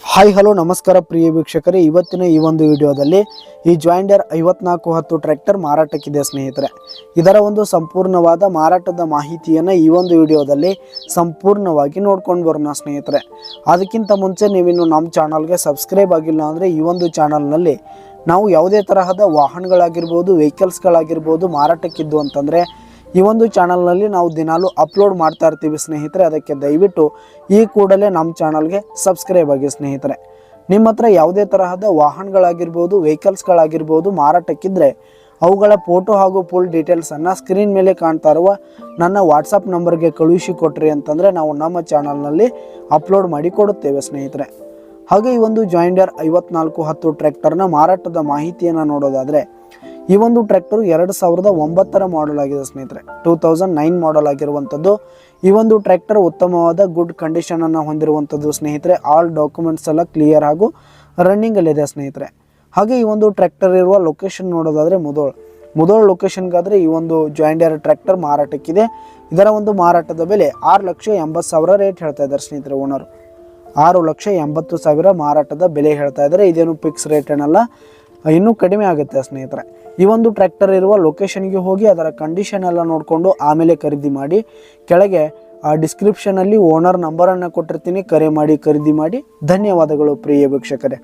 Hi hello ನಮಸ್ಕಾರ ಪ್ರಿಯ ವೀಕ್ಷಕರೇ, ಇವತ್ತಿನ ಈ ಒಂದು ವಿಡಿಯೋದಲ್ಲಿ ಈ ಜಾಯಿಂಡರ್ 5410 ಟ್ರ್ಯಾಕ್ಟರ್ ಮಾರಾಟಕ್ಕಿದೆ ಸ್ನೇಹಿತರೆ. ಇದರ ಒಂದು ಸಂಪೂರ್ಣವಾದ ಮಾರಾಟದ ಮಾಹಿತಿಯನ್ನು ಈ ಒಂದು ವಿಡಿಯೋದಲ್ಲಿ ಸಂಪೂರ್ಣವಾಗಿ ನೋಡ್ಕೊಂಡು ಬರೋಣ ಸ್ನೇಹಿತರೆ. ಅದಕ್ಕಿಂತ ಮುಂಚೆ ನೀವಿನ್ನು ನಮ್ಮ ಚಾನಲ್ಗೆ ಸಬ್ಸ್ಕ್ರೈಬ್ ಆಗಿಲ್ಲ ಅಂದರೆ ಈ ಒಂದು ಚಾನಲ್ನಲ್ಲಿ ನಾವು ಯಾವುದೇ ತರಹದ ವಾಹನಗಳಾಗಿರ್ಬೋದು, ವೆಹಿಕಲ್ಸ್ಗಳಾಗಿರ್ಬೋದು ಮಾರಾಟಕ್ಕಿದ್ದು ಅಂತಂದರೆ ಈ ಒಂದು ಚಾನಲ್ನಲ್ಲಿ ನಾವು ದಿನಾಲೂ ಅಪ್ಲೋಡ್ ಮಾಡ್ತಾ ಇರ್ತೀವಿ ಸ್ನೇಹಿತರೆ. ಅದಕ್ಕೆ ದಯವಿಟ್ಟು ಈ ಕೂಡಲೇ ನಮ್ಮ ಚಾನಲ್ಗೆ ಸಬ್ಸ್ಕ್ರೈಬ್ ಆಗಿ ಸ್ನೇಹಿತರೆ. ನಿಮ್ಮ ಹತ್ರ ಯಾವುದೇ ತರಹದ ವಾಹನಗಳಾಗಿರ್ಬೋದು, ವೆಹಿಕಲ್ಸ್ಗಳಾಗಿರ್ಬೋದು ಮಾರಾಟಕ್ಕಿದ್ರೆ ಅವುಗಳ ಫೋಟೋ ಹಾಗೂ ಫುಲ್ ಡೀಟೇಲ್ಸನ್ನು ಸ್ಕ್ರೀನ್ ಮೇಲೆ ಕಾಣ್ತಾ ಇರುವ ನನ್ನ ವಾಟ್ಸಪ್ ನಂಬರ್ಗೆ ಕಳುಹಿಸಿ ಕೊಟ್ರಿ ಅಂತಂದರೆ ನಾವು ನಮ್ಮ ಚಾನಲ್ನಲ್ಲಿ ಅಪ್ಲೋಡ್ ಮಾಡಿ ಕೊಡುತ್ತೇವೆ ಸ್ನೇಹಿತರೆ. ಹಾಗೆ ಈ ಒಂದು ಜಾಯಿಂಡರ್ 5410 ಟ್ರ್ಯಾಕ್ಟರ್ನ ಮಾರಾಟದ ಮಾಹಿತಿಯನ್ನು ನೋಡೋದಾದರೆ ಈ ಒಂದು ಟ್ರ್ಯಾಕ್ಟರ್ 2009 ಮಾಡಲ್ ಆಗಿದೆ ಸ್ನೇಹಿತರೆ. 2009 ಮಾಡಲ್ ಆಗಿರುವಂಥದ್ದು. ಈ ಒಂದು ಟ್ರ್ಯಾಕ್ಟರ್ ಉತ್ತಮವಾದ ಗುಡ್ ಕಂಡೀಷನನ್ನು ಹೊಂದಿರುವಂಥದ್ದು ಸ್ನೇಹಿತರೆ. ಆಲ್ ಡಾಕ್ಯುಮೆಂಟ್ಸ್ ಎಲ್ಲ ಕ್ಲಿಯರ್ ಹಾಗೂ ರನ್ನಿಂಗಲ್ಲಿದೆ ಸ್ನೇಹಿತರೆ. ಹಾಗೆ ಈ ಒಂದು ಟ್ರ್ಯಾಕ್ಟರ್ ಇರುವ ಲೊಕೇಶನ್ ನೋಡೋದಾದರೆ ಮುದೋಳ್ ಲೊಕೇಶನ್ಗಾದರೆ ಈ ಒಂದು ಜಾಯಿಂಡರ್ ಟ್ರ್ಯಾಕ್ಟರ್ ಮಾರಾಟಕ್ಕಿದೆ. ಇದರ ಒಂದು ಮಾರಾಟದ ಬೆಲೆ 6,80,000 ರೇಟ್ ಹೇಳ್ತಾ ಇದ್ದಾರೆ ಸ್ನೇಹಿತರೆ. ಓನರು 6,80,000 ಮಾರಾಟದ ಬೆಲೆ ಹೇಳ್ತಾ ಇದ್ದಾರೆ. ಇದೇನು ಫಿಕ್ಸ್ ರೇಟ್ ಏನಲ್ಲ, ಇನ್ನೂ ಕಡಿಮೆ ಆಗುತ್ತೆ ಸ್ನೇಹಿತರೆ. ಈ ಒಂದು ಟ್ರ್ಯಾಕ್ಟರ್ ಇರುವ ಲೊಕೇಶನ್ಗೆ ಹೋಗಿ ಅದರ ಕಂಡೀಷನ್ ಎಲ್ಲ ನೋಡಿಕೊಂಡು ಆಮೇಲೆ ಖರೀದಿ ಮಾಡಿ. ಕೆಳಗೆ ಆ ಡಿಸ್ಕ್ರಿಪ್ಷನಲ್ಲಿ ಓನರ್ ನಂಬರನ್ನು ಕೊಟ್ಟಿರ್ತೀನಿ, ಕರೆ ಮಾಡಿ ಖರೀದಿ ಮಾಡಿ. ಧನ್ಯವಾದಗಳು ಪ್ರಿಯ ವೀಕ್ಷಕರೇ.